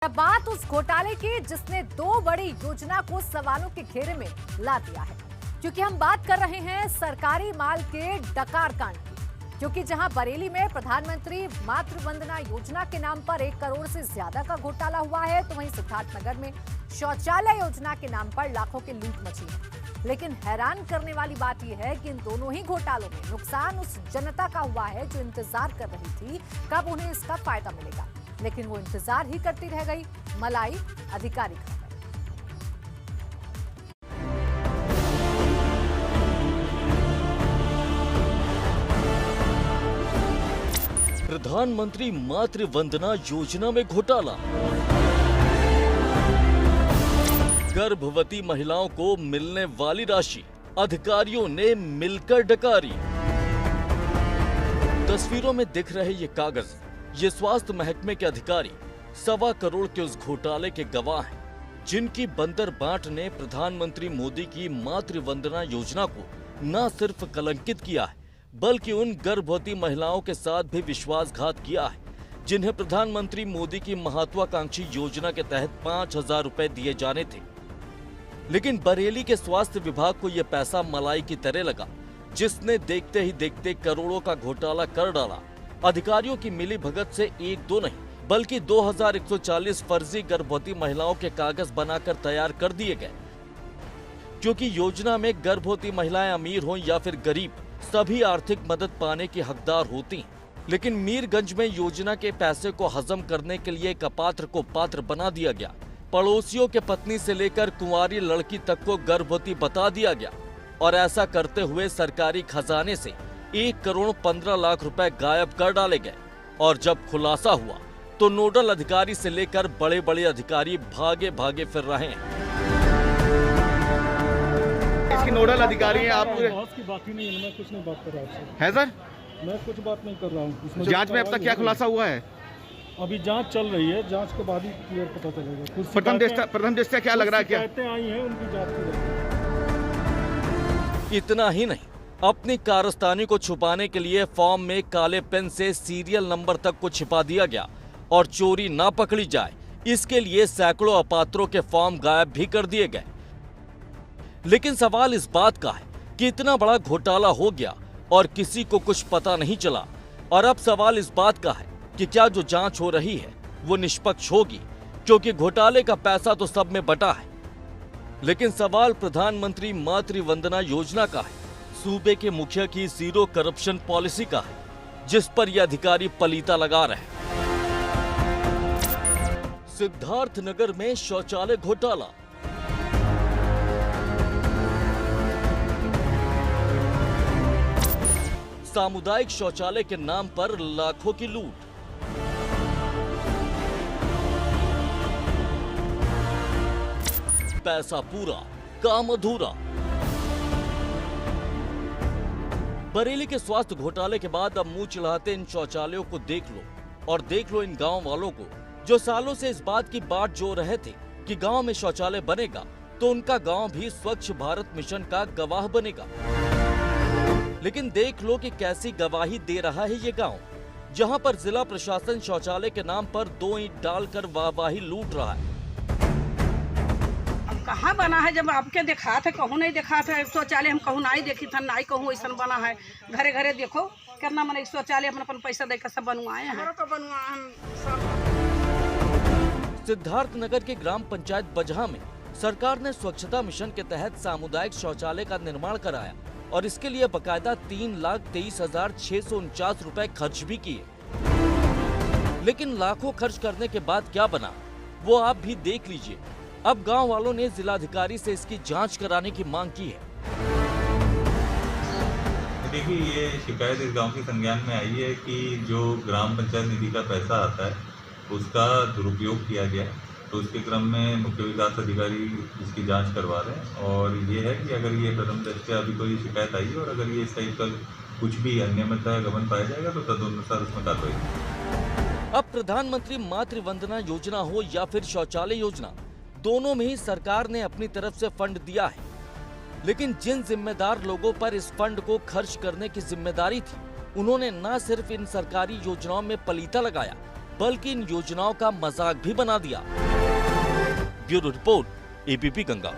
बात उस घोटाले की जिसने दो बड़ी योजना को सवालों के घेरे में ला दिया है, क्योंकि हम बात कर रहे हैं सरकारी माल के डकार कांड की। क्योंकि जहां बरेली में प्रधानमंत्री मातृ वंदना योजना के नाम पर 1 करोड़ से ज्यादा का घोटाला हुआ है, तो वहीं सिद्धार्थनगर में शौचालय योजना के नाम पर लाखों की लूट मची है। लेकिन हैरान करने वाली बात यह है कि इन दोनों ही घोटालों में नुकसान उस जनता का हुआ है जो इंतजार कर रही थी कब उन्हें इसका फायदा मिलेगा, लेकिन वो इंतजार ही करती रह गई। मलाई अधिकारी खा गए। प्रधानमंत्री मातृ वंदना योजना में घोटाला। गर्भवती महिलाओं को मिलने वाली राशि अधिकारियों ने मिलकर डकारी। तस्वीरों में दिख रहे ये कागज, ये स्वास्थ्य महकमे के अधिकारी 1.25 करोड़ के उस घोटाले के गवाह हैं, जिनकी बंदरबाट ने प्रधानमंत्री मोदी की मातृ वंदना योजना को न सिर्फ कलंकित किया है, बल्कि उन गर्भवती महिलाओं के साथ भी विश्वासघात किया है, जिन्हें प्रधानमंत्री मोदी की महत्वाकांक्षी योजना के तहत 5,000 रुपए दिए जाने थे। लेकिन बरेली के स्वास्थ्य विभाग को यह पैसा मलाई की तरह लगा, जिसने देखते ही देखते करोड़ों का घोटाला कर डाला। अधिकारियों की मिली भगत से 1-2 नहीं बल्कि 2140 फर्जी गर्भवती महिलाओं के कागज बनाकर तैयार कर दिए गए। क्योंकि योजना में गर्भवती महिलाएं अमीर हों या फिर गरीब, सभी आर्थिक मदद पाने की हकदार होती हैं। लेकिन मीरगंज में योजना के पैसे को हजम करने के लिए एक अपात्र को पात्र बना दिया गया। पड़ोसियों के पत्नी से लेकर कुंवारी लड़की तक को गर्भवती बता दिया गया, और ऐसा करते हुए सरकारी खजाने से 1 करोड़ 15 लाख रुपए गायब कर डाले गए। और जब खुलासा हुआ तो नोडल अधिकारी से लेकर बड़े बड़े अधिकारी भागे भागे फिर रहे हैं। इसकी नोडल अधिकारी हैं आप? की बात ही नहीं है, मैं कुछ नहीं बात कर रहा हूँ है सर। मैं कुछ बात नहीं कर रहा हूँ। जांच में अब तक क्या खुलासा हुआ है? अभी जांच चल रही है, जांच के बाद ही क्लियर पता चलेगा। कुछ प्रथम दृष्टया क्या लग रहा है? क्या शिकायतें आई हैं, उनकी जांच की जाएगी। इतना ही नहीं, अपनी कारस्तानी को छुपाने के लिए फॉर्म में काले पेन से सीरियल नंबर तक को छिपा दिया गया, और चोरी ना पकड़ी जाए इसके लिए सैकड़ों अपात्रों के फॉर्म गायब भी कर दिए गए। लेकिन सवाल इस बात का है कि इतना बड़ा घोटाला हो गया और किसी को कुछ पता नहीं चला। और अब सवाल इस बात का है कि क्या जो जांच हो रही है वो निष्पक्ष होगी, क्योंकि घोटाले का पैसा तो सब में बटा है। लेकिन सवाल प्रधानमंत्री मातृ वंदना योजना का है, सूबे के मुखिया की जीरो करप्शन पॉलिसी का है, जिस पर यह अधिकारी पलीता लगा रहे हैं। सिद्धार्थनगर में शौचालय घोटाला। सामुदायिक शौचालय के नाम पर लाखों की लूट। पैसा पूरा, काम अधूरा। बरेली के स्वास्थ्य घोटाले के बाद अब मुंह चिढ़ाते इन शौचालयों को देख लो, और देख लो इन गांव वालों को जो सालों से इस बात की बाट जो रहे थे कि गांव में शौचालय बनेगा तो उनका गांव भी स्वच्छ भारत मिशन का गवाह बनेगा। लेकिन देख लो कि कैसी गवाही दे रहा है ये गांव, जहां पर जिला प्रशासन शौचालय के नाम पर 2 ईंट डालकर वाहवाही लूट रहा है। कहाँ बना है? जब आपके देखा था, कहूँ नहीं देखा था शौचालय, हम कहूँ नहीं देखी था, नहीं कहूँ ऐसा बना है। घरे घरे देखो कितना मैंने शौचालय अपन पैसा देकर सब बनवाए हैं। सिद्धार्थनगर के ग्राम पंचायत बजहा में सरकार ने स्वच्छता मिशन के तहत सामुदायिक शौचालय का निर्माण कराया, और इसके लिए बकायदा 3,23,649 रुपए खर्च भी किए। लेकिन लाखों खर्च करने के बाद क्या बना वो आप भी देख लीजिए। अब गांव वालों ने जिलाधिकारी से इसकी जांच कराने की मांग की है। देखिए, ये शिकायत इस गांव के संज्ञान में आई है कि जो ग्राम पंचायत निधि का पैसा आता है उसका दुरुपयोग किया गया। तो उसके क्रम में मुख्य विकास अधिकारी इसकी जांच करवा रहे हैं, और ये है कि अगर ये प्रथम दृष्टया अभी कोई शिकायत आई है और अगर ये इस टाइप का कुछ भी अनियमितता या गबन पाया जाएगा तो तदनुसार उसमें कार्रवाई। अब प्रधानमंत्री मातृ वंदना योजना हो या फिर शौचालय योजना, दोनों में ही सरकार ने अपनी तरफ से फंड दिया है। लेकिन जिन जिम्मेदार लोगों पर इस फंड को खर्च करने की जिम्मेदारी थी, उन्होंने न सिर्फ इन सरकारी योजनाओं में पलीता लगाया, बल्कि इन योजनाओं का मजाक भी बना दिया। Bureau report, ABP Ganga.